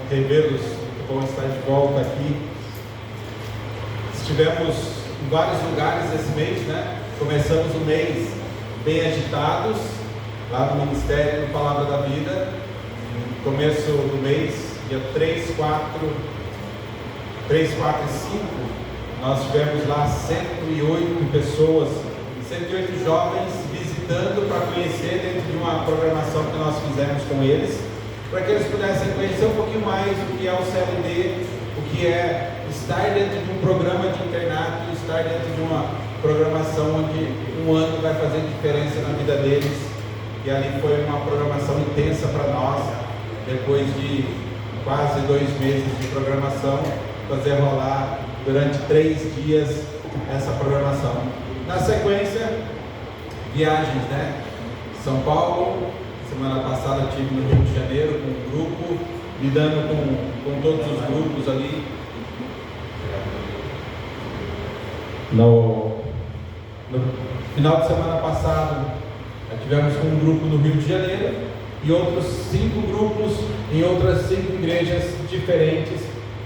revê-los, muito bom estar de volta aqui. Estivemos em vários lugares esse mês, né? Começamos o mês bem agitados, lá no Ministério do Palavra da Vida. No começo do mês, dia 3, 4 e 5, nós tivemos lá 108 pessoas, 108 jovens visitando para conhecer dentro de uma programação que nós fizemos com eles, para que eles pudessem conhecer um pouquinho mais o que é o CLD, o que é estar dentro de um programa de internato, estar dentro de uma programação onde um ano vai fazer diferença na vida deles. E ali foi uma programação intensa para nós, depois de quase 2 meses de programação, fazer rolar durante 3 dias essa programação. Na sequência, viagens, né? São Paulo, semana passada estive no Rio de Janeiro com um grupo, lidando com todos os grupos ali. No final de semana passado, tivemos com um grupo no Rio de Janeiro e outros 5 grupos em outras 5 igrejas diferentes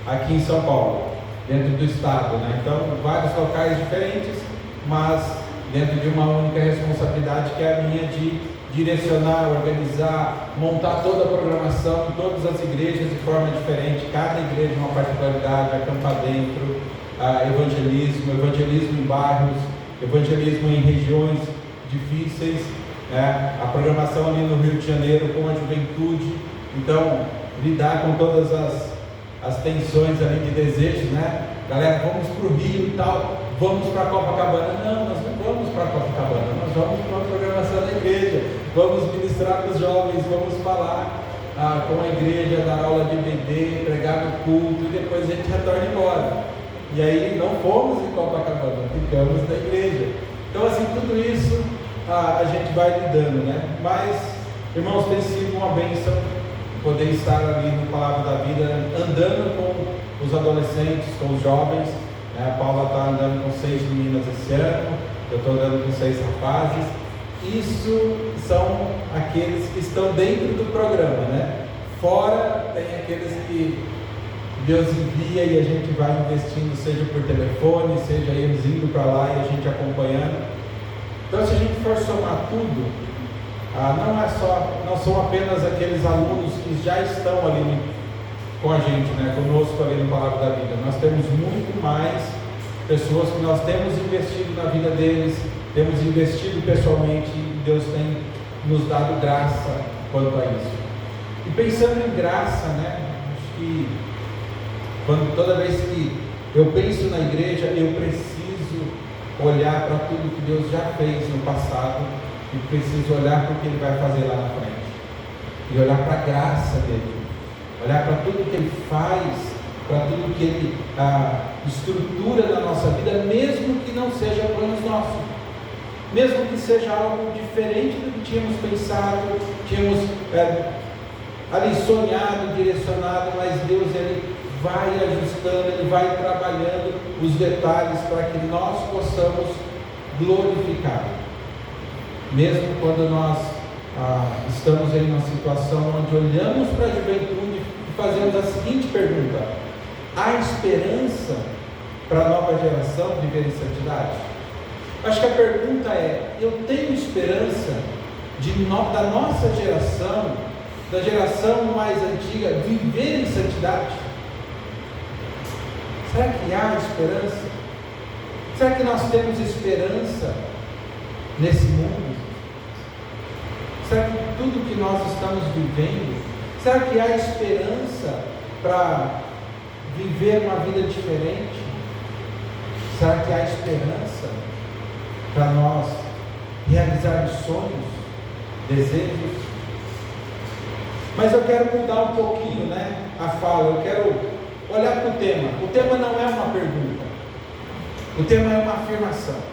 aqui em São Paulo, dentro do estado, né? Então, vários locais diferentes, mas dentro de uma única responsabilidade que é a minha de direcionar, organizar, montar toda a programação em todas as igrejas de forma diferente, cada igreja uma particularidade, acampar dentro, evangelismo em bairros, evangelismo em regiões difíceis, né? A programação ali no Rio de Janeiro com a juventude. Então, lidar com todas as tensões ali de desejos, né? Galera, vamos para o Rio e tal, vamos para Copacabana. Não, nós não vamos para Copacabana, nós vamos para uma programação da igreja, vamos ministrar para os jovens, vamos falar com a igreja, dar aula de EBD, pregar no culto e depois a gente retorna embora. E aí não fomos em Copacabana, ficamos na igreja. Então, assim, tudo isso a gente vai lidando, né? Mas, irmãos, tem sido uma bênção poder estar ali no Palavra da Vida, andando com os adolescentes, com os jovens, né? A Paula está andando com 6 meninas esse ano, eu estou andando com 6 rapazes. Isso são aqueles que estão dentro do programa, né? Fora tem aqueles que Deus envia e a gente vai investindo, seja por telefone, seja eles indo para lá e a gente acompanhando. Então, se a gente for somar tudo, não são apenas aqueles alunos que já estão ali com a gente, né, conosco ali no Palavra da Vida. Nós temos muito mais pessoas que nós temos investido na vida deles, temos investido pessoalmente, e Deus tem nos dado graça quanto a isso. E pensando em graça, né, acho que toda vez que eu penso na igreja, eu preciso olhar para tudo que Deus já fez no passado e preciso olhar para o que Ele vai fazer lá na frente e olhar para a graça dele, olhar para tudo que Ele faz, para tudo que Ele estrutura na nossa vida, mesmo que não seja planos nossos, mesmo que seja algo diferente do que tínhamos pensado, tínhamos ali sonhado, direcionado, mas Deus, Ele vai ajustando, Ele vai trabalhando os detalhes para que nós possamos glorificar. Mesmo quando nós estamos em uma situação onde olhamos para a juventude e fazemos a seguinte pergunta: há esperança para a nova geração viver em santidade? Acho que a pergunta é: eu tenho esperança da nossa geração, da geração mais antiga, viver em santidade? Será que há esperança? Será que nós temos esperança nesse mundo? Será que tudo que nós estamos vivendo, será que há esperança para viver uma vida diferente? Será que há esperança para nós realizarmos sonhos, desejos? Mas eu quero mudar um pouquinho, né, a fala. Eu quero olhar para o tema. O tema não é uma pergunta, o tema é uma afirmação.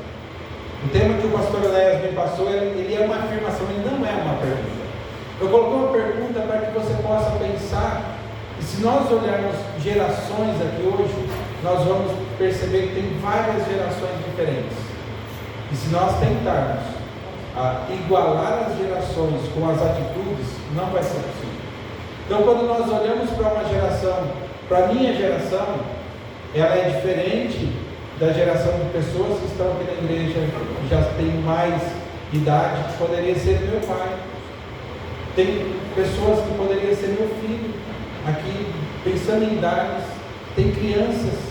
O tema que o pastor Léas me passou, ele é uma afirmação, ele não é uma pergunta. Eu coloquei uma pergunta para que você possa pensar, e se nós olharmos gerações aqui hoje, nós vamos perceber que tem várias gerações diferentes. E se nós tentarmos igualar as gerações com as atitudes, não vai ser possível. Então, quando nós olhamos para uma geração Para a minha geração, ela é diferente da geração de pessoas que estão aqui na igreja, que já tem mais idade, que poderia ser meu pai. Tem pessoas que poderiam ser meu filho, aqui pensando em idades, tem crianças.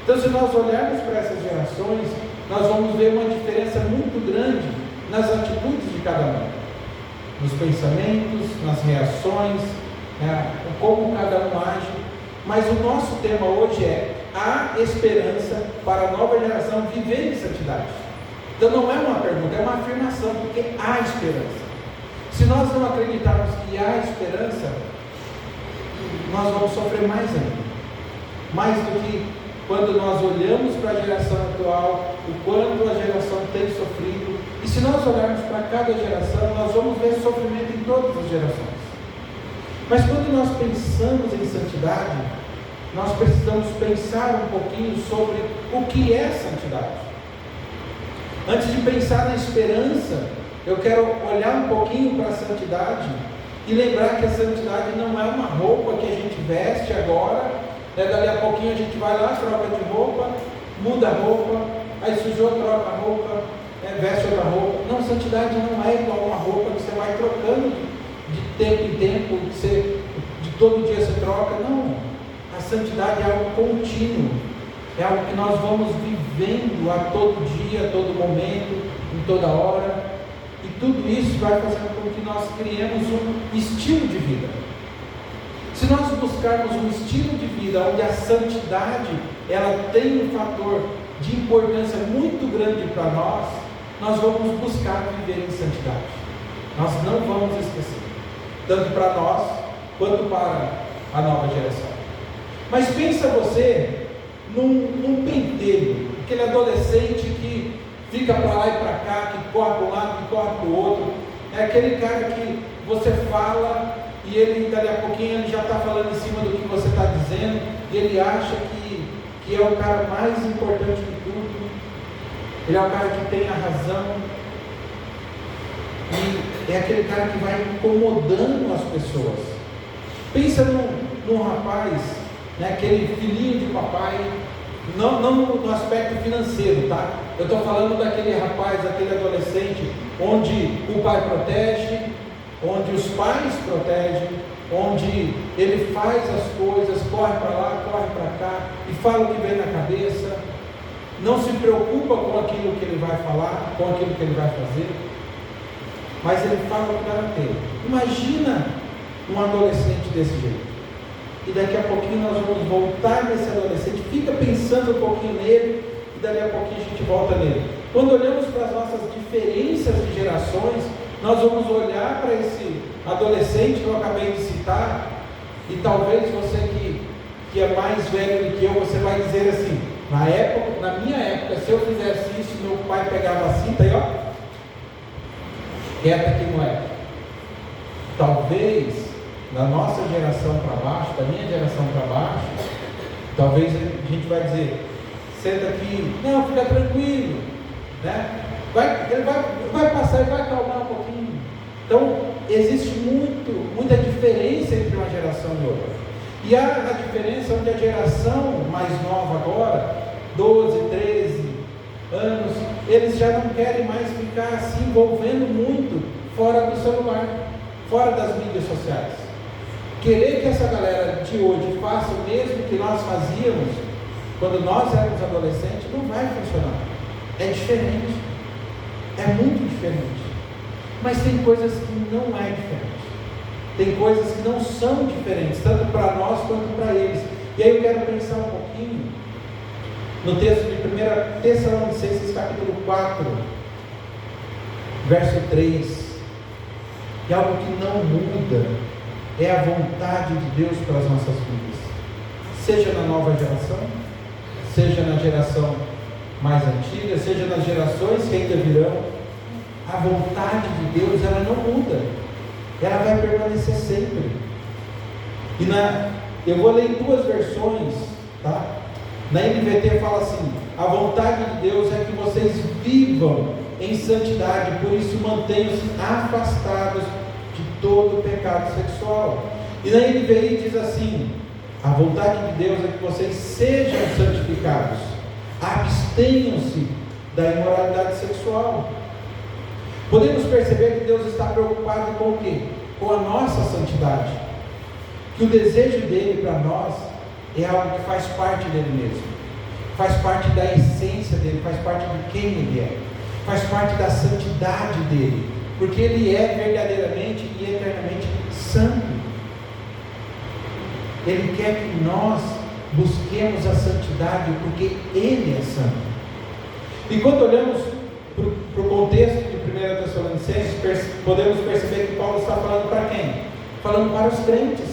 Então, se nós olharmos para essas gerações, nós vamos ver uma diferença muito grande nas atitudes de cada um, nos pensamentos, nas reações, como cada um age. Mas o nosso tema hoje é: há esperança para a nova geração viver em santidade. Então não é uma pergunta, é uma afirmação, porque há esperança. Se nós não acreditarmos que há esperança, nós vamos sofrer mais ainda. Mais do que quando nós olhamos para a geração atual, o quanto a geração tem sofrido. E se nós olharmos para cada geração, nós vamos ver sofrimento em todas as gerações. Mas quando nós pensamos em santidade, nós precisamos pensar um pouquinho sobre o que é santidade. Antes de pensar na esperança, eu quero olhar um pouquinho para a santidade e lembrar que a santidade não é uma roupa que a gente veste agora, dali a pouquinho a gente vai lá, troca de roupa, muda a roupa, aí sujou, troca a roupa, veste outra roupa. Não, santidade não é igual uma roupa que você vai trocando de tempo em tempo, de todo dia você troca. Não, a santidade é algo contínuo, é algo que nós vamos vivendo a todo dia, a todo momento, em toda hora, e tudo isso vai fazendo com que nós criemos um estilo de vida. Se nós buscarmos um estilo de vida onde a santidade ela tem um fator de importância muito grande para nós, nós vamos buscar viver em santidade. Nós não vamos esquecer, tanto para nós quanto para a nova geração. Mas pensa você num pentelho, aquele adolescente que fica para lá e para cá, que corre para um lado, que corre para o outro. É aquele cara que você fala e ele, dali a pouquinho, ele já está falando em cima do que você está dizendo, e ele acha que é o cara mais importante de tudo, ele é o cara que tem a razão, e é aquele cara que vai incomodando as pessoas. Pensa num rapaz, aquele filhinho de papai, não no aspecto financeiro, tá? Eu estou falando daquele rapaz, daquele adolescente, onde o pai protege, onde os pais protegem, onde ele faz as coisas, corre para lá, corre para cá, e fala o que vem na cabeça, não se preocupa com aquilo que ele vai falar, com aquilo que ele vai fazer, mas ele fala o que dá na telha. Imagina um adolescente desse jeito, e daqui a pouquinho nós vamos voltar nesse adolescente, fica pensando um pouquinho nele, e daqui a pouquinho a gente volta nele. Quando olhamos para as nossas diferenças de gerações, nós vamos olhar para esse adolescente que eu acabei de citar, e talvez você que é mais velho do que eu, você vai dizer assim: na minha época, se eu fizesse isso, meu pai pegava a cinta e quieta aqui não é. Talvez da nossa geração para baixo, da minha geração para baixo, talvez a gente vai dizer: senta aqui, não, fica tranquilo, ele vai passar e vai acalmar um pouquinho. Então, existe muita diferença entre uma geração e outra. E há a diferença onde a geração mais nova agora, 12, 13 anos, eles já não querem mais ficar se envolvendo muito fora do celular, fora das mídias sociais. Querer que essa galera de hoje faça o mesmo que nós fazíamos quando nós éramos adolescentes não vai funcionar. É diferente, é muito diferente. Mas tem coisas que não é diferente, tem coisas que não são diferentes, tanto para nós quanto para eles. E aí eu quero pensar um pouquinho no texto de 1 Tessalonicenses capítulo 4, verso 3, que é algo que não muda, é a vontade de Deus para as nossas vidas, seja na nova geração, seja na geração mais antiga, seja nas gerações que ainda virão. A vontade de Deus, ela não muda, ela vai permanecer sempre. E eu vou ler em duas versões, tá? Na NVT fala assim: a vontade de Deus é que vocês vivam em santidade, por isso mantenham-se afastados de todo pecado sexual. E na NVI diz assim: A vontade de Deus é que vocês sejam santificados. Abstenham-se da imoralidade sexual. Podemos perceber que Deus está preocupado com o quê? Com a nossa santidade. Que o desejo dele para nós é algo que faz parte dele mesmo. Faz parte da essência dele, faz parte de quem ele é. Faz parte da santidade dele. Porque ele é verdadeiramente e eternamente santo. Ele quer que nós busquemos a santidade porque ele é santo. E quando olhamos para o contexto de 1 Tessalonicenses, podemos perceber que Paulo está falando para quem? Falando para os crentes,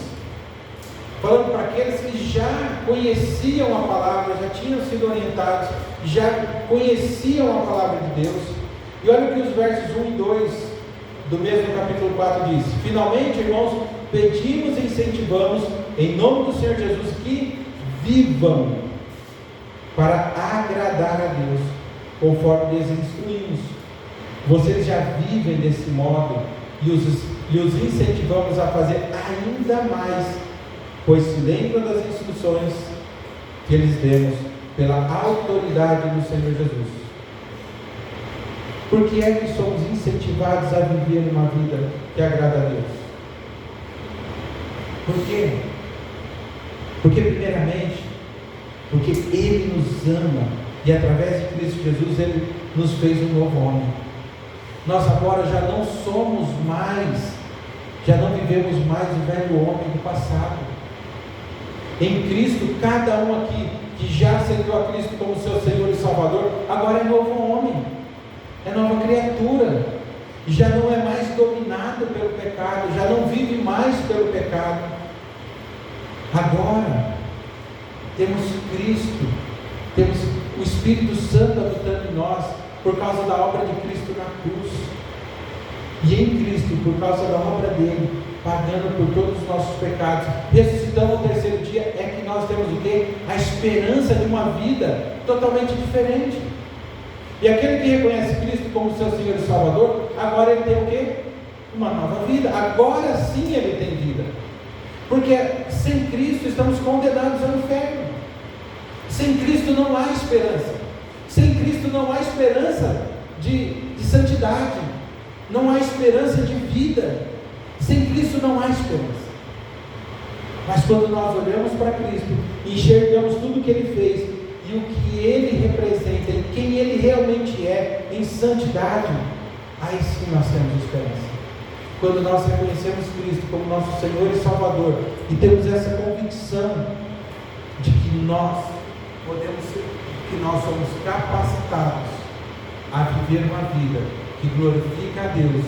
falando para aqueles que já conheciam a palavra, já tinham sido orientados, já conheciam a palavra de Deus. E olha o que os versos 1 e 2 do mesmo capítulo 4 diz: finalmente, irmãos, pedimos e incentivamos em nome do Senhor Jesus que vivam para agradar a Deus, conforme lhes instruímos. Vocês já vivem desse modo e os incentivamos a fazer ainda mais, pois se lembram das instruções que lhes demos pela autoridade do Senhor Jesus. Por que é que somos incentivados a viver uma vida que agrada a Deus? Por quê? Porque primeiramente, porque Ele nos ama e através de Cristo Jesus Ele nos fez um novo homem. Nós agora já não somos mais, já não vivemos mais o velho homem do passado. Em Cristo, cada um aqui que já aceitou a Cristo como seu Senhor e Salvador, agora é novo homem, é nova criatura, já não é mais dominado pelo pecado, já não vive mais pelo pecado. Agora temos Cristo, temos o Espírito Santo habitando em nós, por causa da obra de Cristo na cruz. E em Cristo, por causa da obra dele, pagando por todos os nossos pecados, ressuscitando ao terceiro dia, é que nós temos o quê? A esperança de uma vida totalmente diferente. E aquele que reconhece Cristo como seu Senhor e Salvador, agora ele tem o quê? Uma nova vida. Agora sim ele tem vida. Porque sem Cristo estamos condenados ao inferno. Sem Cristo não há esperança. Sem Cristo não há esperança de santidade. Não há esperança de vida. Sem Cristo não há esperança. Mas quando nós olhamos para Cristo, enxergamos tudo o que Ele fez e o que Ele representa e quem Ele realmente é em santidade, aí sim nós temos esperança. Quando nós reconhecemos Cristo como nosso Senhor e Salvador e temos essa convicção de que nós somos capacitados a viver uma vida que glorifica a Deus.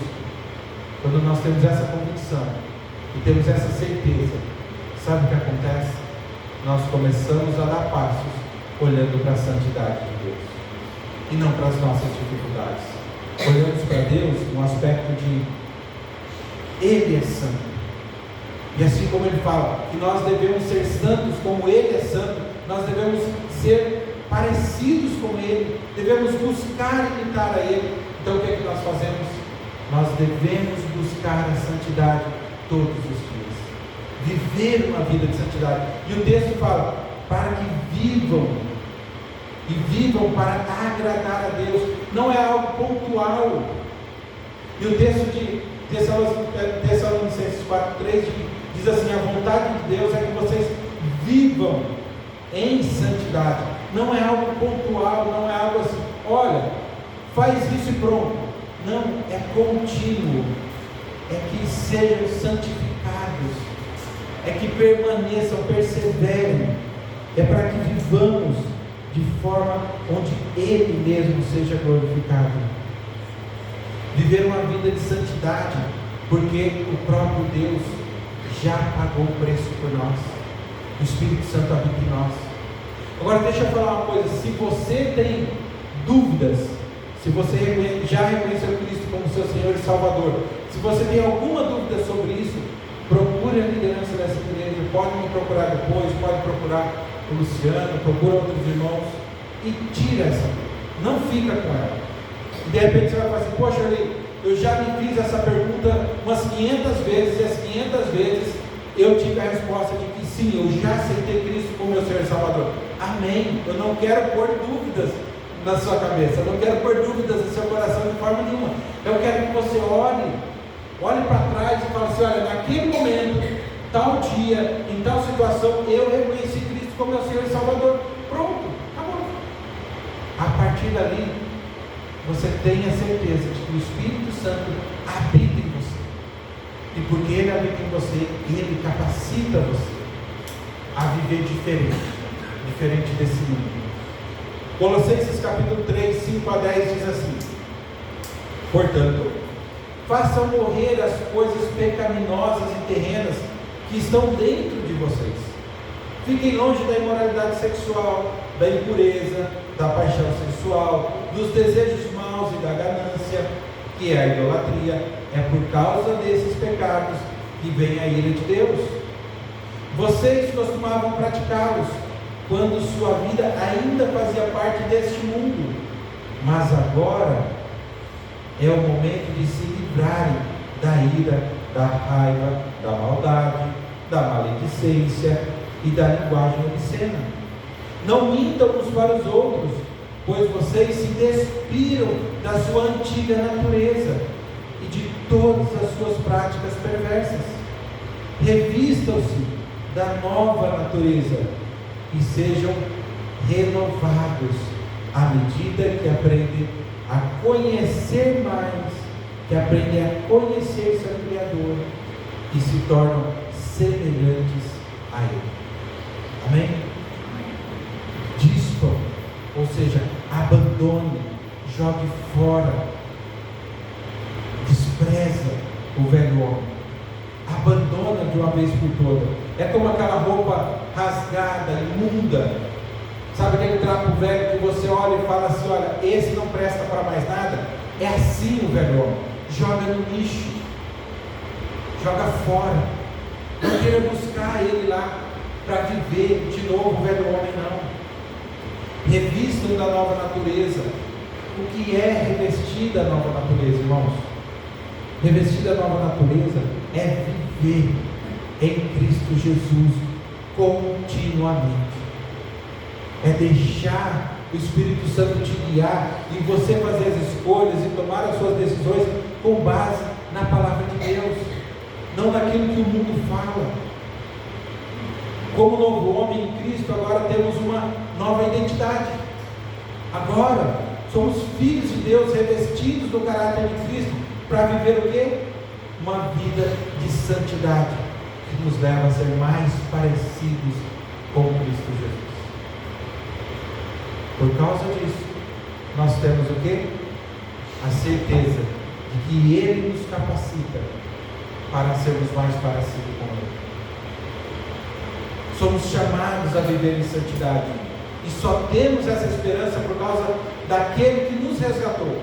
Quando nós temos essa convicção e temos essa certeza, sabe o que acontece? Nós começamos a dar passos olhando para a santidade de Deus e não para as nossas dificuldades. Olhamos para Deus no aspecto de Ele é santo, e assim como Ele fala que nós devemos ser santos como Ele é santo, nós devemos ser parecidos com Ele, devemos buscar imitar a Ele. Então o que é que nós fazemos? Nós devemos buscar a santidade todos os dias, viver uma vida de santidade. E o texto fala, para que vivam, e vivam para agradar a Deus. Não é algo pontual. E o texto de Tessalonicenses 4:3 diz assim: a vontade de Deus é que vocês vivam em santidade. Não é algo pontual, não é algo assim, olha, faz isso e pronto. Não, é contínuo. É que sejam santificados, é que permaneçam, perseverem, é para que vivamos de forma onde Ele mesmo seja glorificado. Viver uma vida de santidade, porque o próprio Deus já pagou o preço por nós. O Espírito Santo habita em nós. Agora deixa eu falar uma coisa: se você tem dúvidas, se você já reconheceu Cristo como seu Senhor e Salvador, se você tem alguma dúvida sobre isso, procure a liderança dessa igreja. Pode me procurar depois, pode procurar o Luciano, procura outros irmãos e tira essa dúvida. Não fica com ela. E de repente você vai falar assim: poxa, eu já me fiz essa pergunta umas 500 vezes, e as 500 vezes eu tive a resposta de que sim, eu já aceitei Cristo como meu Senhor e Salvador. Amém. Eu não quero pôr dúvidas na sua cabeça, eu não quero pôr dúvidas no seu coração de forma nenhuma. Eu quero que você olhe para trás e fale assim: olha, naquele momento, tal dia, em tal situação, eu reconheci Cristo como meu Senhor e Salvador. Pronto, acabou. A partir dali, você tenha certeza de que o Espírito Santo habita em você. E porque Ele habita em você, Ele capacita você a viver diferente desse mundo. Colossenses capítulo 3, 5 a 10 diz assim: portanto, façam morrer as coisas pecaminosas e terrenas que estão dentro de vocês. Fiquem longe da imoralidade sexual, da impureza, da paixão sexual, dos desejos maus e da ganância, que é a idolatria. É por causa desses pecados que vem a ira de Deus. Vocês costumavam praticá-los quando sua vida ainda fazia parte deste mundo, mas agora é o momento de se livrarem da ira, da raiva, da maldade, da maledicência e da linguagem obscena. Não mintam uns para os outros, pois vocês se despiram da sua antiga natureza e de todas as suas práticas perversas. Revistam-se da nova natureza e sejam renovados à medida que aprendem a conhecer mais, que aprendem a conhecer seu Criador e se tornam semelhantes a Ele. Amém? Dispam, ou seja, abandone, jogue fora, despreza o velho homem, abandona de uma vez por toda. É como aquela roupa rasgada, imunda, sabe aquele trapo velho que você olha e fala assim: olha, esse não presta para mais nada. É assim o velho homem, joga no lixo, joga fora, não queira buscar ele lá para viver de novo o velho homem, não. Revistam da nova natureza. O que é revestir da nova natureza, irmãos? Revestir da nova natureza é viver em Cristo Jesus continuamente, é deixar o Espírito Santo te guiar e você fazer as escolhas e tomar as suas decisões com base na palavra de Deus, não naquilo que o mundo fala. Como novo homem em Cristo, agora temos uma nova identidade. Agora somos filhos de Deus, revestidos do caráter de Cristo, para viver o quê? Uma vida de santidade, que nos leva a ser mais parecidos com Cristo Jesus. Por causa disso, nós temos o quê? A certeza de que Ele nos capacita para sermos mais parecidos com Ele. Somos chamados a viver em santidade, e só temos essa esperança por causa daquele que nos resgatou,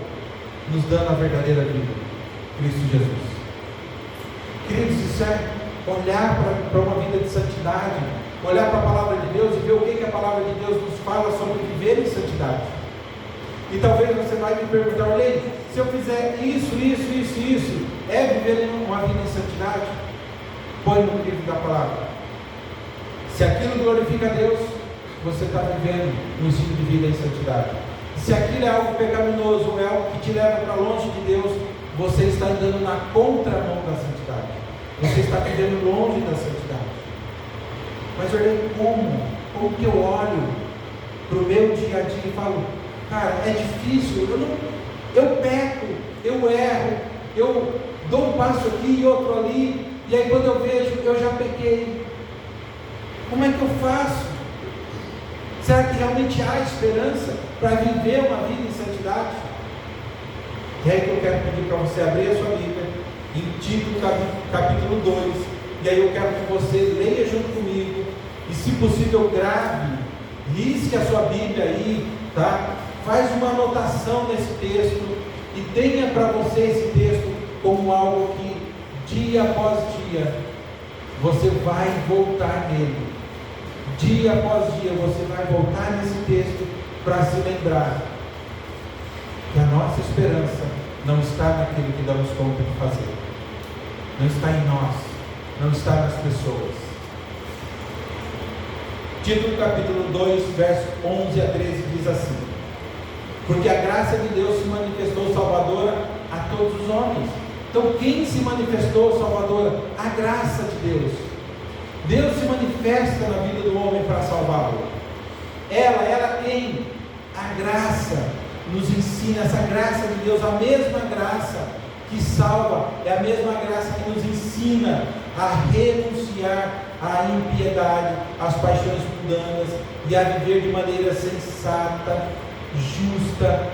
nos dando a verdadeira vida, Cristo Jesus. Queridos, isso é olhar para uma vida de santidade, olhar para a palavra de Deus e ver o que a palavra de Deus nos fala sobre viver em santidade. E talvez você vai me perguntar: olha, se eu fizer isso, é viver uma vida em santidade? Põe no livro da palavra. Se aquilo glorifica a Deus, você está vivendo um estilo de vida em santidade. Se aquilo é algo pecaminoso, ou é algo que te leva para longe de Deus, você está andando na contramão da santidade. Você está vivendo longe da santidade. Mas olha, como que eu olho para o meu dia a dia e falo: cara, é difícil, eu peco, eu erro, eu dou um passo aqui e outro ali, e aí quando eu vejo, eu já pequei. Como é que eu faço? Será que realmente há esperança para viver uma vida em santidade? E aí que eu quero pedir para você abrir a sua Bíblia em Tito capítulo 2, e aí eu quero que você leia junto comigo, e se possível grave, risque a sua Bíblia aí, tá? Faz uma anotação nesse texto e tenha para você esse texto como algo que dia após dia você vai voltar nele. Dia após dia você vai voltar nesse texto para se lembrar que a nossa esperança não está naquilo que damos conta de fazer, não está em nós, não está nas pessoas. Tito capítulo 2, verso 11 a 13 diz assim: porque a graça de Deus se manifestou salvadora a todos os homens. Então quem se manifestou salvadora? A graça de Deus. Deus se manifesta na vida do homem para salvá-lo. Ela quem? A graça nos ensina, essa graça de Deus, a mesma graça que salva, é a mesma graça que nos ensina a renunciar à impiedade, às paixões mundanas e a viver de maneira sensata, justa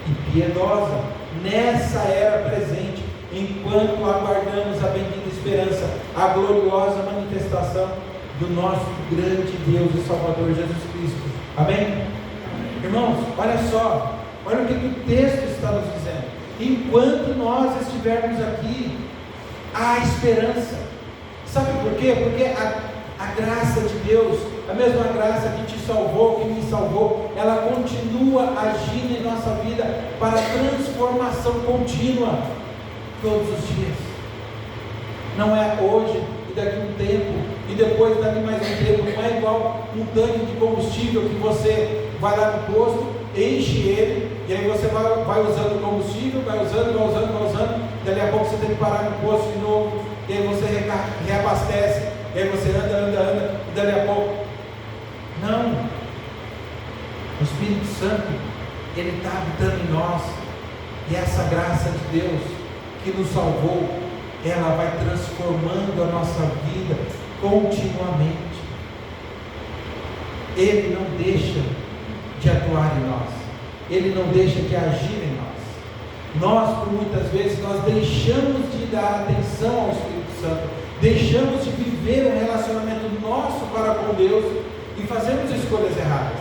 e piedosa nessa era presente, enquanto aguardamos a bendita esperança, a gloriosa manifestação do nosso grande Deus e Salvador Jesus Cristo. Amém? Irmãos, olha só, olha o que o texto está nos dizendo. Enquanto nós estivermos aqui, há esperança. Sabe por quê? Porque a graça de Deus, a mesma graça que te salvou, que me salvou, ela continua agindo em nossa vida para transformação contínua, todos os dias. Não é hoje e daqui um tempo, e depois daqui mais um tempo. Não é igual um tanque de combustível que você vai lá no posto, enche ele, e aí você vai usando o combustível, vai usando, dali a pouco você tem que parar no posto de novo, e aí você reabastece, e aí você anda, e dali a pouco. Não, o Espírito Santo, ele está habitando em nós, e essa graça de Deus que nos salvou, ela vai transformando a nossa vida continuamente. Ele não deixa de atuar em nós, ele não deixa de agir em nós. Nós, por muitas vezes, nós deixamos de dar atenção ao Espírito Santo, deixamos de viver um relacionamento nosso para com Deus e fazemos escolhas erradas.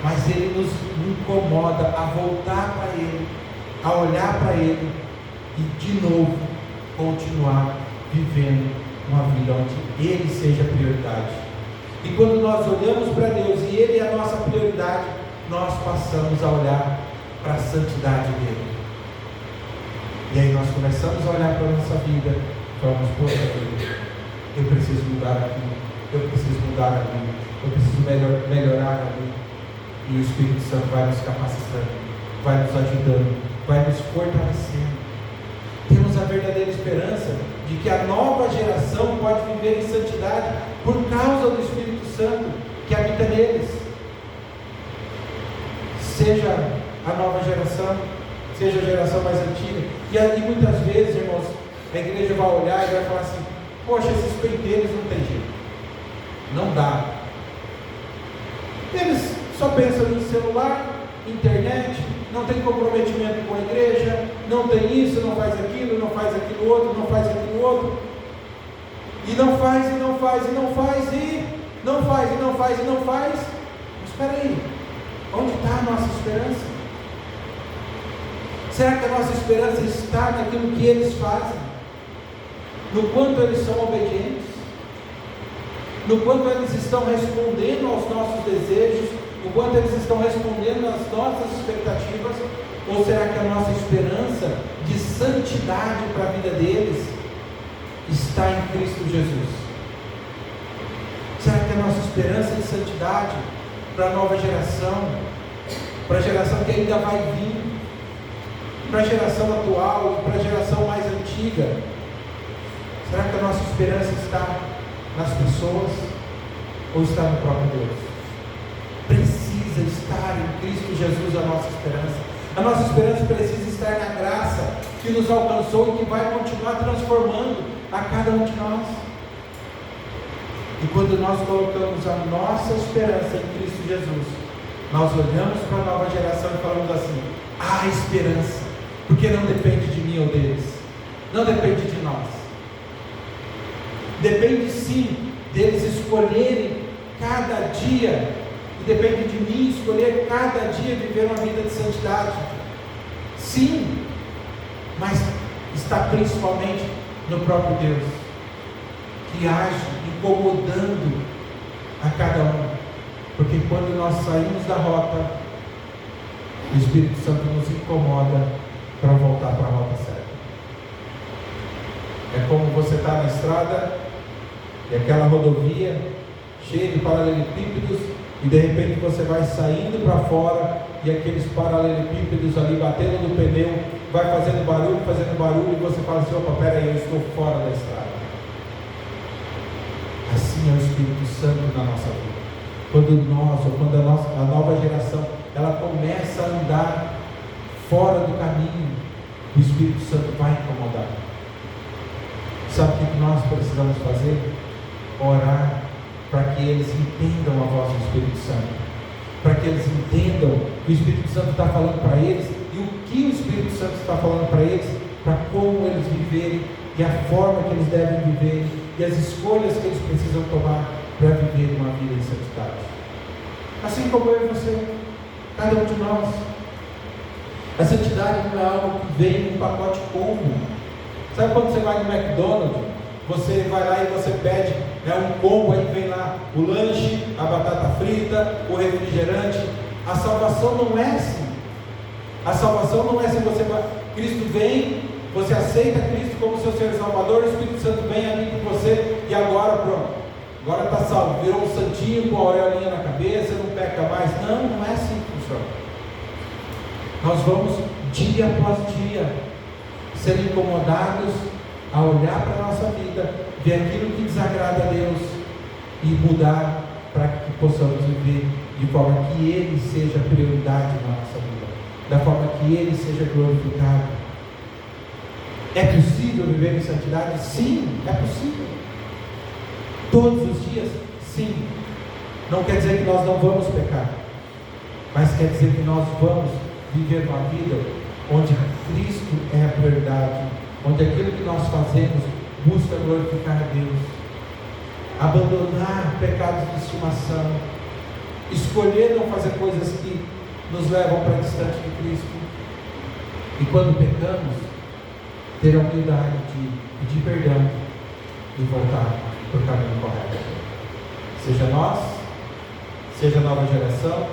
Mas Ele nos incomoda a voltar para Ele, a olhar para Ele e de novo continuar vivendo uma vida onde Ele seja a prioridade. E quando nós olhamos para Deus e Ele é a nossa prioridade, nós passamos a olhar para a santidade dEle. E aí nós começamos a olhar para a nossa vida e falamos: poxa vida, eu preciso mudar aqui, eu preciso mudar ali, eu preciso melhorar ali. E o Espírito Santo vai nos capacitando, vai nos ajudando, vai nos fortalecendo. Temos a verdadeira esperança de que a nova geração pode viver em santidade por causa do Espírito Santo que habita neles. Seja a nova geração, seja a geração mais antiga. E aí muitas vezes, irmãos, a igreja vai olhar e vai falar assim: poxa, esses penteiros não tem jeito, não dá. Eles só pensam em celular, internet, não tem comprometimento com a igreja, não tem isso, não faz aquilo, não faz aquilo outro, não faz aquilo outro, e não faz, e não faz, e não faz, e não faz, e não faz, e não faz. Mas espera aí, onde está a nossa esperança? Será que a nossa esperança está naquilo que eles fazem? No quanto eles são obedientes? No quanto eles estão respondendo aos nossos desejos? No quanto eles estão respondendo às nossas expectativas? Ou será que a nossa esperança de santidade para a vida deles está em Cristo Jesus? Será que a nossa esperança de santidade para a nova geração, para a geração que ainda vai vir, para a geração atual e para a geração mais antiga, será que a nossa esperança está nas pessoas ou está no próprio Deus? Precisa estar em Cristo Jesus a nossa esperança. A nossa esperança precisa estar na graça que nos alcançou e que vai continuar transformando a cada um de nós. E quando nós colocamos a nossa esperança em Cristo Jesus, nós olhamos para a nova geração e falamos assim: há esperança, porque não depende de mim ou deles, não depende de nós, depende sim deles escolherem cada dia, e depende de mim escolher cada dia viver uma vida de santidade, sim, mas está principalmente no próprio Deus, que age incomodando a cada um, porque quando nós saímos da rota, o Espírito Santo nos incomoda para voltar para a rota certa. É como você está na estrada e aquela rodovia cheia de paralelepípedos, e de repente você vai saindo para fora, e aqueles paralelepípedos ali batendo no pneu, vai fazendo barulho, e você fala assim: opa, peraí, eu estou fora da estrada. Assim é o Espírito Santo na nossa vida. Quando a nova geração, ela começa a andar fora do caminho, o Espírito Santo vai incomodar. Sabe o que nós precisamos fazer? Orar para que eles entendam a voz do Espírito Santo, para que eles entendam que o Espírito Santo está falando para eles, e o que o Espírito Santo está falando para eles, para como eles viverem, e a forma que eles devem viver, e as escolhas que eles precisam tomar para viver uma vida em santidade. Assim como eu e você, cada um de nós. A santidade não é algo que vem em um pacote combo. Sabe quando você vai no McDonald's, você vai lá e você pede um combo, aí vem lá o lanche, a batata frita, o refrigerante. A salvação não é assim. A salvação não é assim, Cristo vem, você aceita Cristo como seu Senhor e Salvador, o Espírito Santo vem ali com você, e agora pronto, agora está salvo, virou um santinho com a aureolinha na cabeça, não peca mais. Não é assim que funciona. Nós vamos dia após dia ser incomodados a olhar para a nossa vida, ver aquilo que desagrada a Deus e mudar para que possamos viver de forma que Ele seja prioridade na nossa vida, da forma que Ele seja glorificado. É possível viver em santidade? Sim, é possível. Todos os dias? Sim. Não quer dizer que nós não vamos pecar, mas quer dizer que nós vamos viver uma vida onde Cristo é a prioridade, onde aquilo que nós fazemos busca glorificar a Deus, abandonar pecados de estimação, escolher não fazer coisas que nos levam para distante de Cristo, e quando pecamos, ter a humildade de pedir perdão e voltar para o caminho correto. Seja nós, seja a nova geração,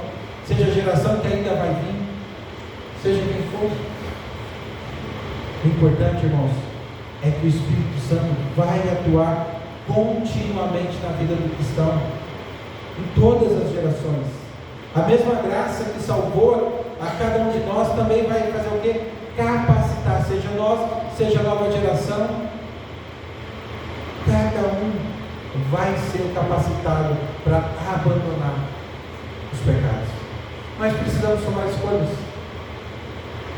seja a geração que ainda vai vir, seja quem for. O importante, irmãos, é que o Espírito Santo vai atuar continuamente na vida do cristão, em todas as gerações. A mesma graça que salvou a cada um de nós também vai fazer o quê? Capacitar, seja nós, seja a nova geração. Cada um vai ser capacitado para abandonar os pecados. Mas precisamos tomar escolhas.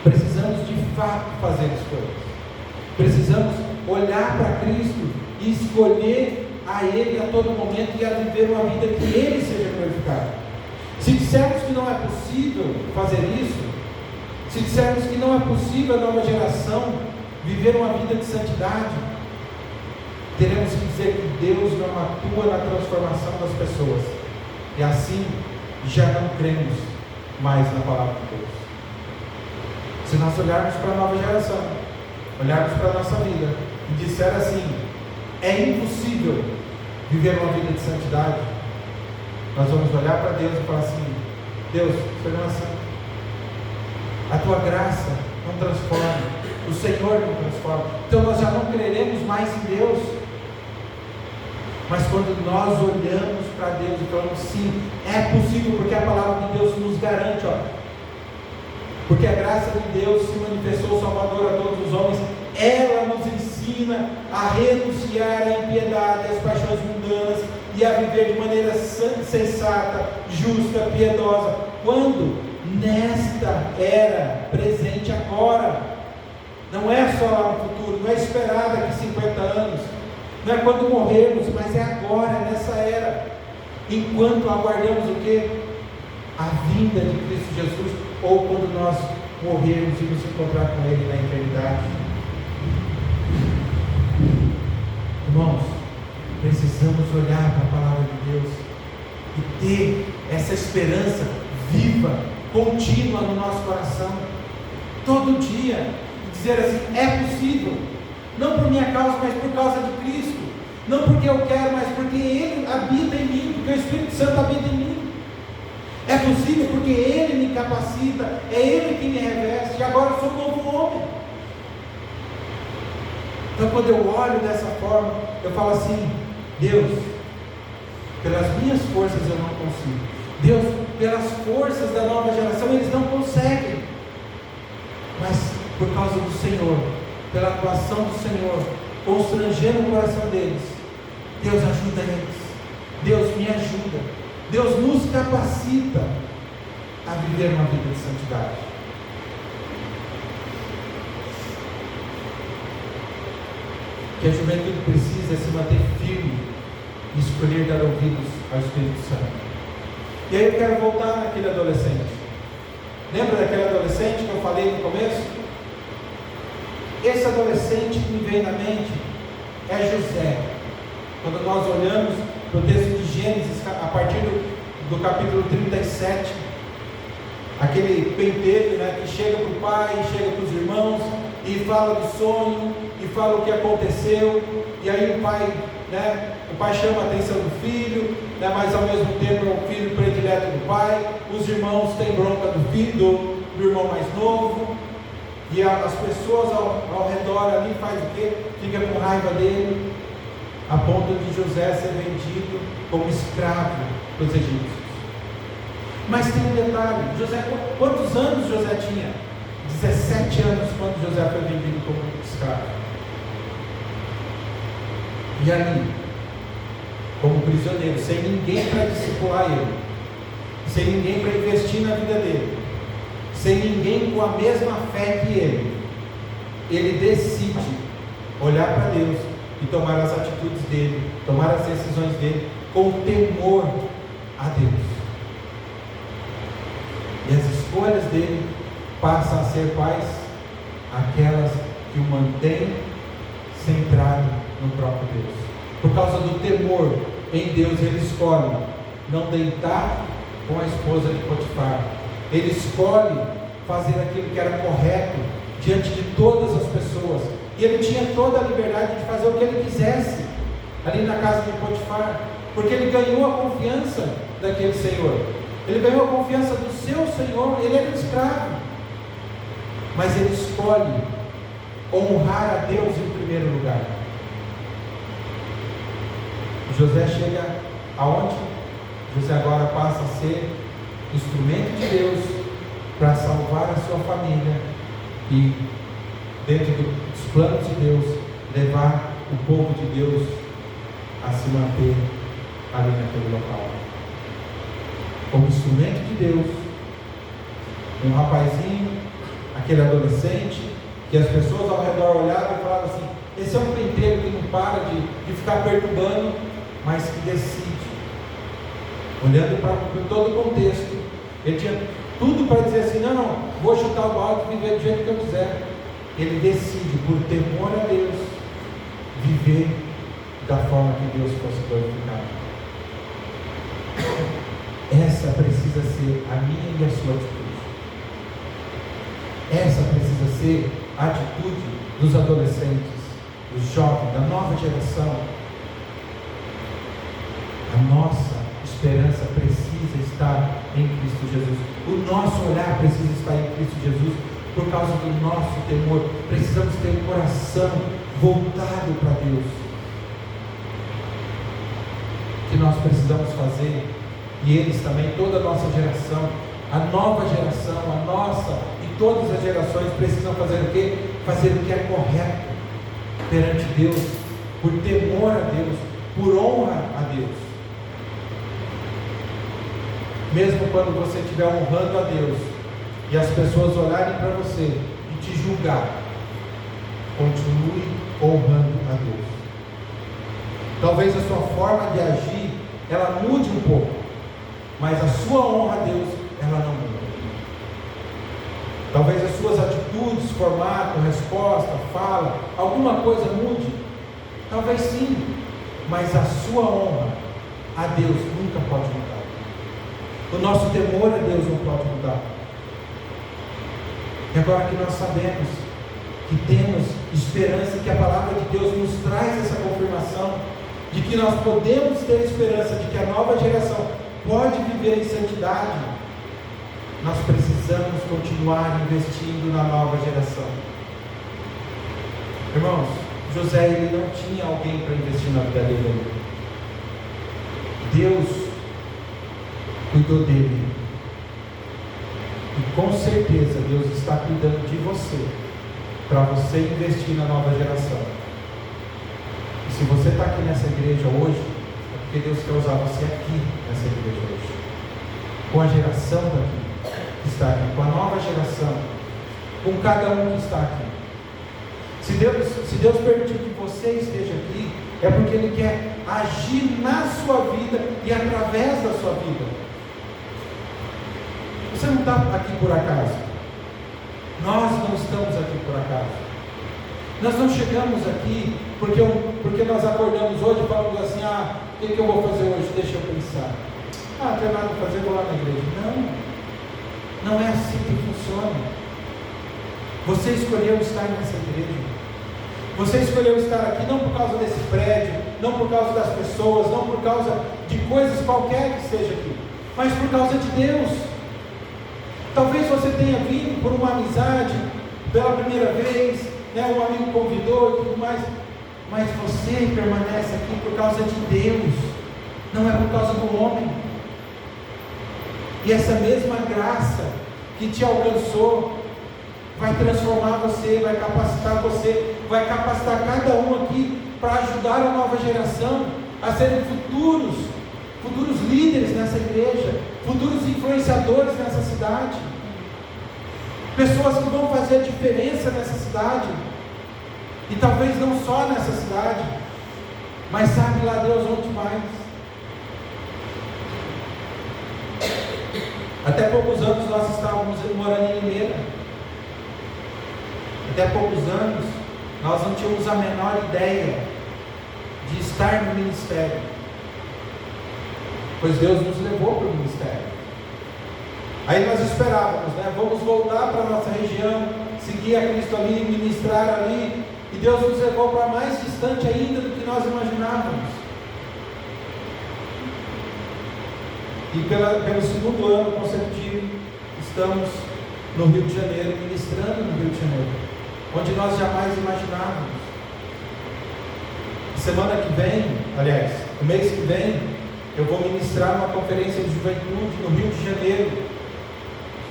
Precisamos de fato fazer escolhas. Precisamos olhar para Cristo e escolher a Ele a todo momento e a viver uma vida que Ele seja glorificado. Se dissermos que não é possível fazer isso, se dissermos que não é possível a nova geração viver uma vida de santidade, teremos que dizer que Deus não atua na transformação das pessoas, e assim já não cremos mais na palavra de Deus. Se nós olharmos para a nova geração, olharmos para a nossa vida e disser assim: é impossível viver uma vida de santidade, nós vamos olhar para Deus e falar assim: Deus, o Senhor não é santo, a tua graça não transforma, o Senhor não transforma, então nós já não creremos mais em Deus. Mas quando nós olhamos para Deus e falamos sim, é possível, porque a palavra de Deus nos garante, porque a graça de Deus se manifestou Salvador a todos os homens, ela nos ensina a renunciar à impiedade, às paixões mundanas e a viver de maneira sensata, justa, piedosa. Quando? Nesta era presente agora. Não é só lá no futuro, não é esperar daqui 50 anos, não é quando morrermos, mas é agora, é nessa era, enquanto aguardamos o quê? A vinda de Cristo Jesus, ou quando nós morrermos e nos encontrar com Ele na eternidade. Irmãos, precisamos olhar para a palavra de Deus e ter essa esperança viva, contínua no nosso coração, todo dia, e dizer assim: é possível, não por minha causa, mas por causa de Cristo, não porque eu quero, mas porque Ele habita em mim, porque o Espírito Santo habita em mim. É possível porque Ele me capacita, é Ele que me reveste, e agora eu sou um novo homem. Então, quando eu olho dessa forma, eu falo assim: Deus, pelas minhas forças eu não consigo. Deus, pelas forças da nova geração, eles não conseguem. Mas por causa do Senhor, pela atuação do Senhor, constrangendo o coração deles, Deus ajuda eles. Deus me ajuda. Deus nos capacita a viver uma vida de santidade. O que a juventude precisa é se manter firme e escolher dar ouvidos ao Espírito Santo. E aí eu quero voltar naquele adolescente. Lembra daquele adolescente que eu falei no começo? Esse adolescente que me veio na mente é José. Quando nós olhamos para o texto de Gênesis, a partir do capítulo 37, aquele pentelho, né, que chega para o pai, chega para os irmãos, e fala do sonho, e fala o que aconteceu, e aí o pai chama a atenção do filho, né, mas ao mesmo tempo é o filho predileto do pai, os irmãos têm bronca do filho, do irmão mais novo, e as pessoas ao redor ali faz o quê? Fica com raiva dele, a ponto de José ser vendido como escravo para os egípcios. Mas tem um detalhe, quantos anos José tinha? 17 anos quando José foi vendido como escravo. E ali, como prisioneiro, sem ninguém para discipular ele, sem ninguém para investir na vida dele, sem ninguém com a mesma fé que ele decide olhar para Deus e tomar as atitudes dele, tomar as decisões dele com temor a Deus. E as escolhas dele passam a ser quais? Aquelas que o mantêm centrado no próprio Deus. Por causa do temor em Deus, ele escolhe não deitar com a esposa de Potifar. Ele escolhe fazer aquilo que era correto diante de todas as pessoas. E ele tinha toda a liberdade de fazer o que ele quisesse ali na casa de Potifar, porque ele ganhou a confiança daquele senhor. Ele ganhou a confiança do seu senhor. Ele era um escravo, mas ele escolhe honrar a Deus em primeiro lugar. José chega aonde? José agora passa a ser instrumento de Deus para salvar a sua família e, dentro dos planos de Deus, levar o povo de Deus a se manter ali naquele local. Como instrumento de Deus, um rapazinho, aquele adolescente, que as pessoas ao redor olhavam e falavam assim: esse é um penteiro que não para de ficar perturbando, mas que decide, olhando para todo o contexto. Ele tinha tudo para dizer assim: não, vou chutar o balde e viver do jeito que eu quiser. Ele decide, por temor a Deus, viver da forma que Deus fosse glorificado. Essa precisa ser a minha e a sua atitude. Essa precisa ser a atitude dos adolescentes, dos jovens, da nova geração. A nossa esperança precisa estar em Cristo Jesus. O nosso olhar precisa estar em Cristo Jesus. Por causa do nosso temor, precisamos ter o coração voltado para Deus. O que nós precisamos fazer, e eles também, toda a nossa geração, a nova geração, a nossa e todas as gerações precisam fazer o quê? Fazer o que é correto perante Deus, por temor a Deus, por honra a Deus. Mesmo quando você estiver honrando a Deus e as pessoas olharem para você e te julgar, continue honrando a Deus. Talvez a sua forma de agir ela mude um pouco, mas a sua honra a Deus ela não muda. Talvez as suas atitudes, formato, resposta, fala, alguma coisa mude, talvez sim, mas a sua honra a Deus nunca pode mudar. O nosso temor a Deus não pode mudar. E agora que nós sabemos que temos esperança, que a palavra de Deus nos traz essa confirmação de que nós podemos ter esperança de que a nova geração pode viver em santidade, nós precisamos continuar investindo na nova geração. Irmãos, José ele não tinha alguém para investir na vida dele. Deus cuidou dele. E com certeza Deus está cuidando de você, para você investir na nova geração. E se você está aqui nessa igreja hoje, é porque Deus quer usar você aqui nessa igreja hoje, com a geração daqui que está aqui, com a nova geração, com cada um que está aqui. Se Deus permitir que você esteja aqui, é porque Ele quer agir na sua vida e através da sua vida. Você não está aqui por acaso. Nós não estamos aqui por acaso. Nós não chegamos aqui porque nós acordamos hoje e falamos assim: o que eu vou fazer hoje? Deixa eu pensar. Não tem nada para fazer, vou lá na igreja. Não é assim que funciona. Você escolheu estar nessa igreja. Você escolheu estar aqui não por causa desse prédio, não por causa das pessoas, não por causa de coisas qualquer que esteja aqui, mas por causa de Deus. Talvez você tenha vindo por uma amizade, pela primeira vez, um amigo convidou e tudo mais, mas você permanece aqui por causa de Deus, não é por causa do homem. E essa mesma graça que te alcançou vai transformar você, vai capacitar cada um aqui para ajudar a nova geração a serem futuros líderes nessa igreja, futuros influenciadores nessa cidade, pessoas que vão fazer a diferença nessa cidade, e talvez não só nessa cidade, mas sabe lá Deus onde mais. Até poucos anos nós estávamos morando em Limeira. Até poucos anos nós não tínhamos a menor ideia de estar no ministério, pois Deus nos levou para o ministério. Aí nós esperávamos, vamos voltar para a nossa região, seguir a Cristo ali, ministrar ali, e Deus nos levou para mais distante ainda do que nós imaginávamos. E pelo segundo ano consecutivo estamos no Rio de Janeiro, ministrando no Rio de Janeiro, onde nós jamais imaginávamos. Semana que vem, aliás, no mês que vem, eu vou ministrar uma conferência de juventude no Rio de Janeiro.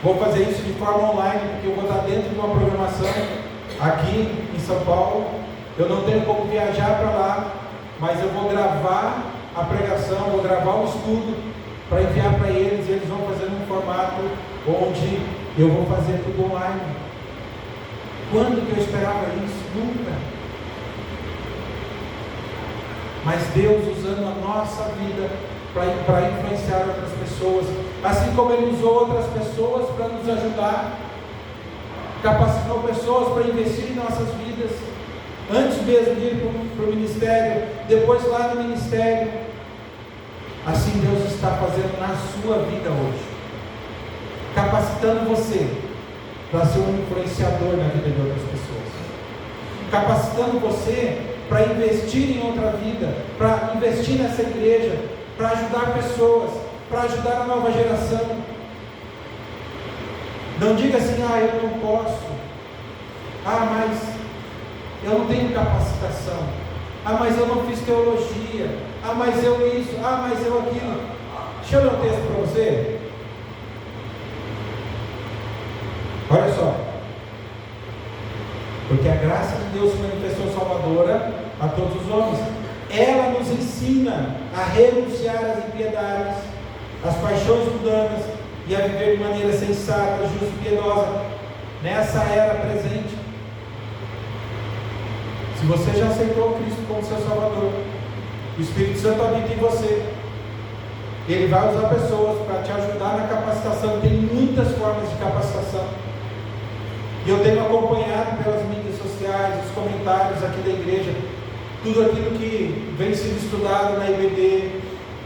Vou fazer isso de forma online, porque eu vou estar dentro de uma programação aqui em São Paulo. Eu não tenho como viajar para lá, mas eu vou gravar a pregação, vou gravar o estudo para enviar para eles, e eles vão fazer num formato onde eu vou fazer tudo online. Quando que eu esperava isso? Nunca. Mas Deus usando a nossa vida para influenciar outras pessoas, assim como Ele usou outras pessoas para nos ajudar, capacitou pessoas para investir em nossas vidas, antes mesmo de ir para o ministério, depois lá no ministério. Assim Deus está fazendo na sua vida hoje, capacitando você para ser um influenciador na vida de outras pessoas, capacitando você para investir em outra vida, para investir nessa igreja, para ajudar pessoas, para ajudar a nova geração. Não diga assim: eu não posso, mas eu não tenho capacitação, mas eu não fiz teologia, mas eu isso, mas eu aquilo. Deixa eu ler um texto para você. Olha só. Porque a graça de Deus se manifestou salvadora a todos os homens. Ela nos ensina a renunciar às impiedades, às paixões mundanas, e a viver de maneira sensata, justa e piedosa nessa era presente. Se você já aceitou Cristo como seu Salvador, o Espírito Santo habita em você. Ele vai usar pessoas para te ajudar na capacitação. Tem muitas formas de capacitação. E eu tenho acompanhado pelas mídias sociais, os comentários aqui da igreja, tudo aquilo que vem sendo estudado na IBD,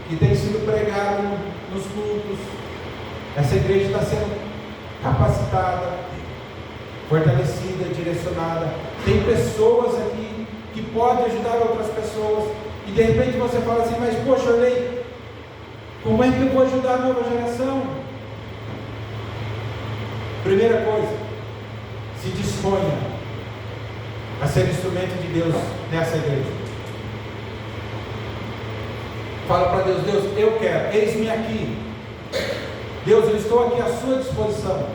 que tem sido pregado nos cultos. Essa igreja está sendo capacitada, fortalecida, direcionada. Tem pessoas aqui que podem ajudar outras pessoas. E de repente você fala assim: mas poxa, Orley, como é que eu vou ajudar a nova geração? Primeira coisa, se disponha a ser instrumento de Deus nessa igreja. Fala para Deus: Deus, eu quero, eis-me aqui. Deus, eu estou aqui à sua disposição.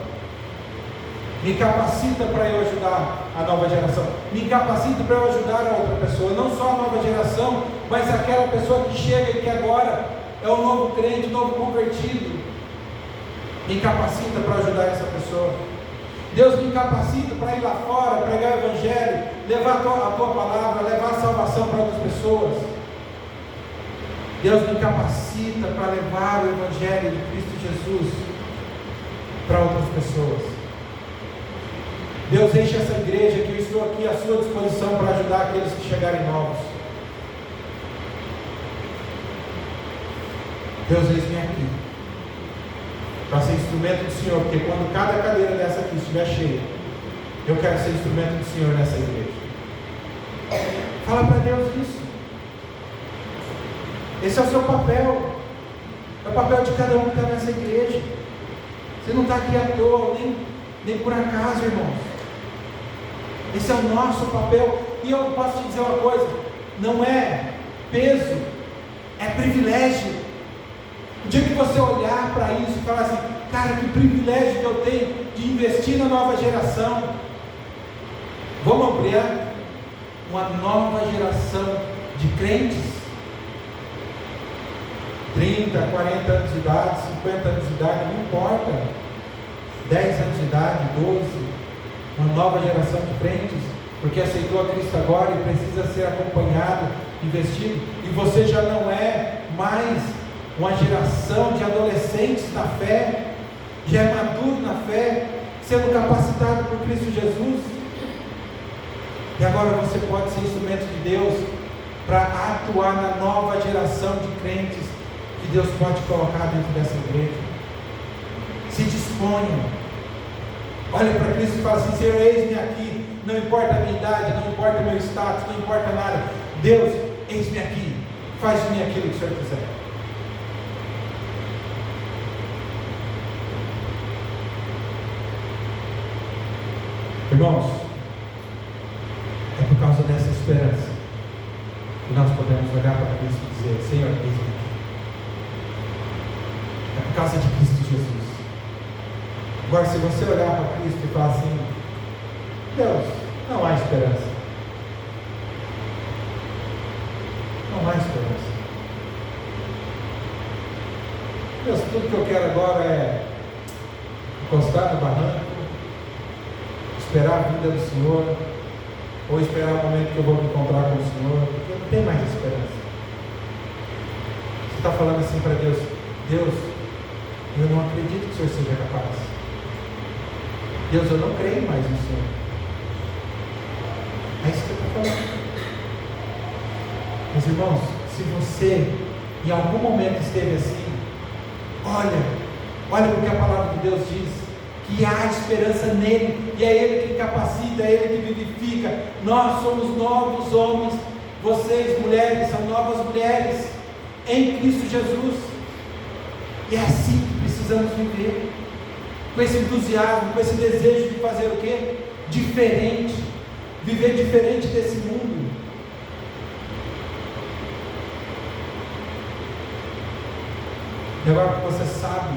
Me capacita para eu ajudar a nova geração. Me capacita para eu ajudar a outra pessoa. Não só a nova geração, mas aquela pessoa que chega e que agora é o novo crente, o novo convertido. Me capacita para ajudar essa pessoa. Deus, me capacita para ir lá fora, pregar o Evangelho, levar a tua palavra, levar a salvação para outras pessoas. Deus, me capacita para levar o Evangelho de Cristo Jesus para outras pessoas. Deus, enche essa igreja que eu estou aqui à sua disposição para ajudar aqueles que chegarem novos. Deus, eis-me aqui para ser instrumento do Senhor, porque quando cada cadeira dessa aqui estiver cheia, eu quero ser instrumento do Senhor nessa igreja. Fala para Deus isso. Esse é o seu papel. É o papel de cada um que está nessa igreja. Você não está aqui à toa, nem por acaso, irmãos. Esse é o nosso papel. E eu posso te dizer uma coisa: não é peso, é privilégio. O dia que você olhar para isso e falar assim: cara, que privilégio que eu tenho de investir na nova geração. Vamos ampliar uma nova geração de crentes, 30, 40 anos de idade, 50 anos de idade, não importa, 10 anos de idade, 12, uma nova geração de crentes, porque aceitou a Cristo agora e precisa ser acompanhado, investido. E você já não é mais uma geração de adolescentes na fé, já é maduro na fé, sendo capacitado por Cristo Jesus. E agora você pode ser instrumento de Deus para atuar na nova geração de crentes que Deus pode colocar dentro dessa igreja. Se disponha. Olha para Cristo e fala assim: Senhor, eis-me aqui. Não importa a minha idade, não importa o meu status, não importa nada. Deus, eis-me aqui. Faz de mim aquilo que o Senhor quiser. Irmãos, é por causa dessa esperança que nós podemos olhar para Cristo e dizer: Senhor, eis-me aqui. É por causa de Cristo Jesus. Agora, se você olhar para Cristo e falar assim: Deus, não há esperança. Não há esperança. Deus, tudo que eu quero agora é encostar no barranco, esperar a vinda do Senhor, ou esperar o momento que eu vou me encontrar com o Senhor, porque não tem mais esperança. Você está falando assim para Deus: Deus, eu não acredito que o Senhor seja capaz. Deus, eu não creio mais no Senhor. É isso que eu estou falando. Meus irmãos, se você em algum momento esteve assim, olha porque a palavra de Deus diz que há esperança nele, e é ele que capacita, é ele que vivifica. Nós somos novos homens, vocês mulheres são novas mulheres em Cristo Jesus, e é assim que precisamos viver, com esse entusiasmo, com esse desejo de fazer o quê? Diferente, viver diferente desse mundo. E agora que você sabe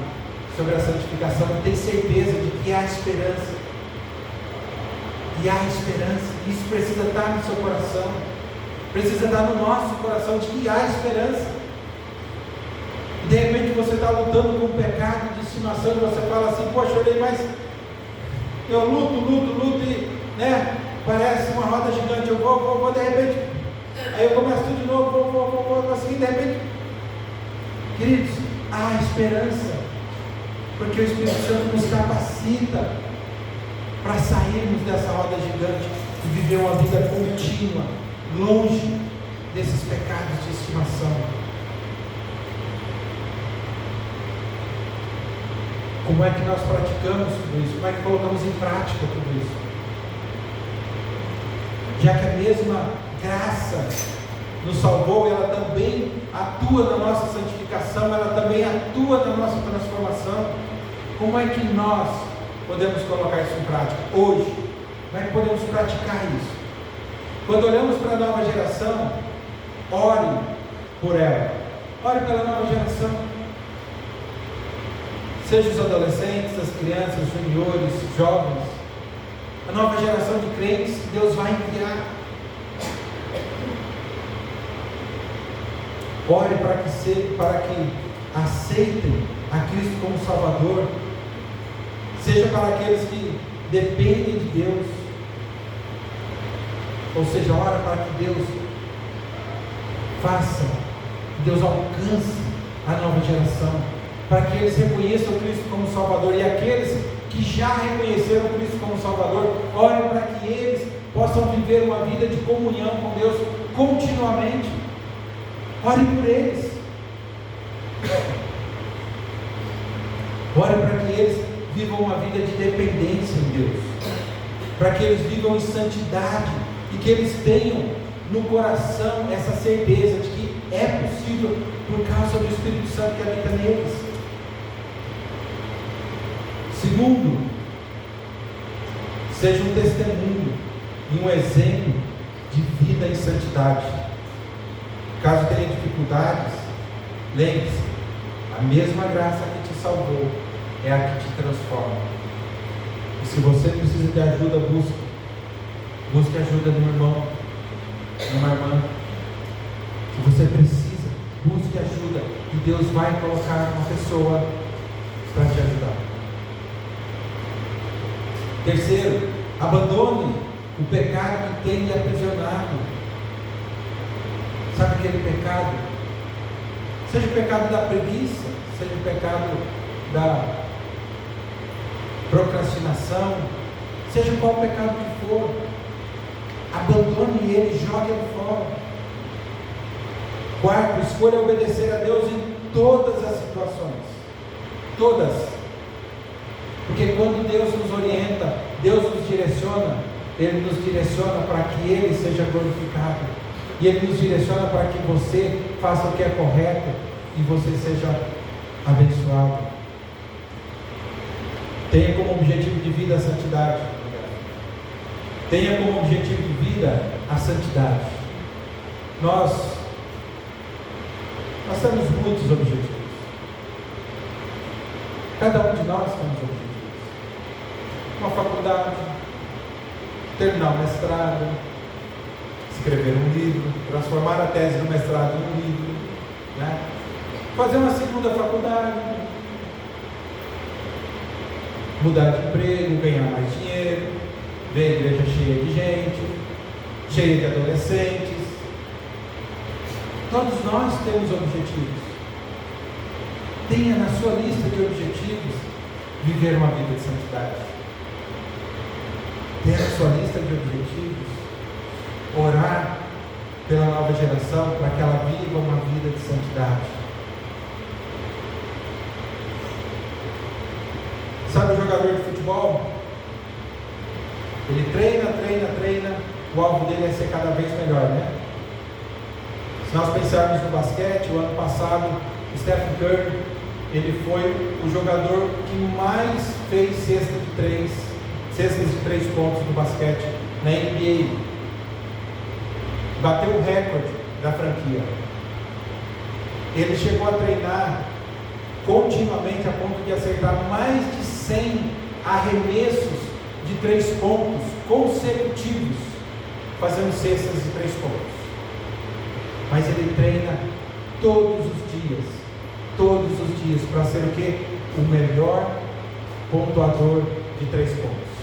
sobre a santificação, tem certeza de que há esperança. E há esperança. Isso precisa estar no seu coração. Precisa estar no nosso coração de que há esperança. E de repente você está lutando com o pecado de estimação e você fala assim: poxa, mas eu luto e, parece uma roda gigante. Eu vou, de repente, aí eu começo tudo de novo, vou conseguir, de repente. Queridos, há esperança, porque o Espírito Santo nos capacita para sairmos dessa roda gigante e viver uma vida contínua, longe desses pecados de estimação. Como é que nós praticamos tudo isso? Como é que colocamos em prática tudo isso? Já que a mesma graça nos salvou, ela também atua na nossa santificação, ela também atua na nossa transformação. Como é que nós podemos colocar isso em prática hoje? Como é que podemos praticar isso? Quando olhamos para a nova geração, ore por ela, Ore pela nova geração. Seja os adolescentes, as crianças, os juniores, jovens, a nova geração de crentes que Deus vai enviar. Ore para que aceitem a Cristo como Salvador. Seja para aqueles que dependem de Deus. Ou seja, ora para que Deus faça, que Deus alcance a nova geração, para que eles reconheçam Cristo como Salvador, e aqueles que já reconheceram Cristo como Salvador, ore para que eles possam viver uma vida de comunhão com Deus continuamente. Ore por eles. Ore para que eles vivam uma vida de dependência em Deus, para que eles vivam em santidade, e que eles tenham no coração essa certeza de que é possível por causa do Espírito Santo que habita neles. Segundo, seja um testemunho e um exemplo de vida em santidade. Caso tenha dificuldades, lembre-se, a mesma graça que te salvou é a que te transforma. E se você precisa de ajuda, busque ajuda de um irmão, de uma irmã. Se você precisa, busque ajuda, e Deus vai colocar uma pessoa para te ajudar. Terceiro, abandone o pecado que tem lhe aprisionado. Sabe aquele pecado? Seja o pecado da preguiça, seja o pecado da procrastinação, seja qual pecado que for, abandone ele, jogue ele fora. Quarto, escolha obedecer a Deus em todas as situações, todas, porque quando Deus nos orienta, Deus nos direciona, Ele nos direciona para que Ele seja glorificado, e Ele nos direciona para que você faça o que é correto e você seja abençoado. Tenha como objetivo de vida a santidade. Tenha como objetivo de vida a santidade. Nós temos muitos objetivos. Cada um de nós temos objetivos. Uma faculdade, terminar o mestrado, escrever um livro, transformar a tese do mestrado em um livro, né? Fazer uma segunda faculdade, mudar de emprego, ganhar mais dinheiro, ver a igreja cheia de gente, cheia de adolescentes. Todos nós temos objetivos. Tenha na sua lista de objetivos viver uma vida de santidade. Tenha na sua lista de objetivos orar pela nova geração para que ela viva uma vida de santidade. Sabe o jogador de futebol? Ele treina, o alvo dele é ser cada vez melhor, né? Se nós pensarmos no basquete, o ano passado, o Stephen Curry, ele foi o jogador que mais fez cestas de 3 pontos no basquete na NBA. Bateu o recorde da franquia. Ele chegou a treinar continuamente a ponto de acertar mais de 100 arremessos de 3 pontos consecutivos, fazendo cestas de 3 pontos. Mas ele treina todos os dias, para ser o quê? O melhor pontuador de 3 pontos.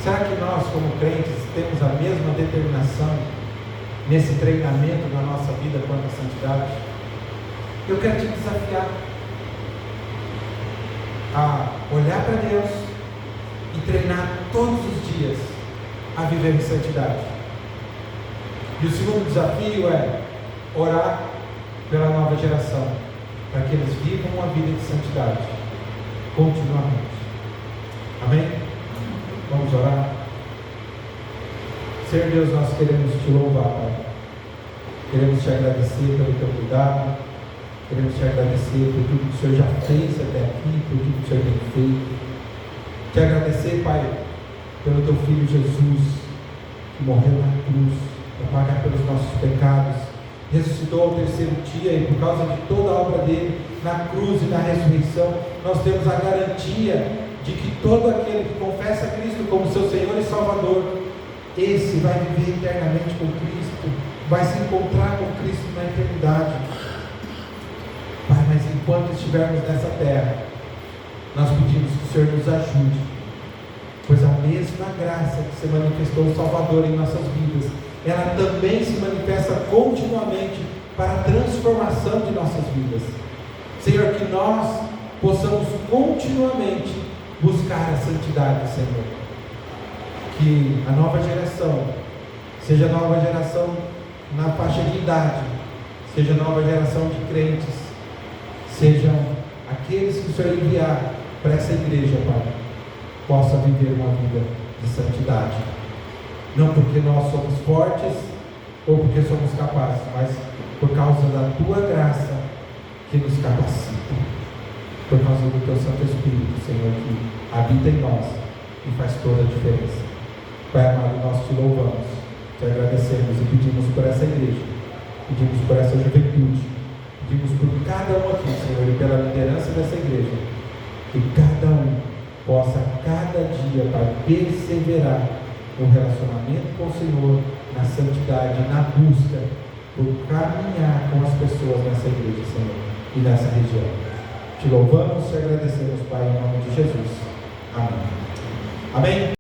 Será que nós, como crentes, temos a mesma determinação nesse treinamento na nossa vida quanto à santidade? Eu quero te desafiar a olhar para Deus e treinar todos os dias a viver em santidade. E o segundo desafio é orar pela nova geração, para que eles vivam uma vida de santidade continuamente. Amém? Vamos orar? Senhor Deus, nós queremos te louvar, Pai. Queremos te agradecer pelo teu cuidado, queremos te agradecer por tudo que o Senhor já fez até aqui, por tudo que o Senhor tem feito. Te agradecer, Pai, pelo teu Filho Jesus, que morreu na cruz, para pagar pelos nossos pecados, ressuscitou ao terceiro dia, e por causa de toda a obra dele na cruz e na ressurreição, nós temos a garantia de que todo aquele que confessa Cristo como seu Senhor e Salvador, esse vai viver eternamente com Cristo, vai se encontrar com Cristo na eternidade. Pai, mas enquanto estivermos nessa terra, nós pedimos que o Senhor nos ajude, pois a mesma graça que se manifestou o Salvador em nossas vidas, ela também se manifesta continuamente para a transformação de nossas vidas. Senhor, que nós possamos continuamente buscar a santidade, Senhor. Que a nova geração seja a nova geração na faixa de idade, seja a nova geração de crentes, sejam aqueles que o Senhor enviar para essa igreja, Pai, possa viver uma vida de santidade. Não porque nós somos fortes ou porque somos capazes, mas por causa da Tua graça que nos capacita, por causa do Teu Santo Espírito, Senhor, que habita em nós e faz toda a diferença. Pai amado, nós Te louvamos, Te agradecemos e pedimos por essa igreja, pedimos por essa juventude, pedimos por cada um aqui, Senhor, e pela liderança dessa igreja, que cada um possa cada dia, Pai, perseverar no relacionamento com o Senhor, na santidade, na busca por caminhar com as pessoas nessa igreja, Senhor, e nessa região. Te louvamos e agradecemos, Pai, em nome de Jesus. Amém. Amém.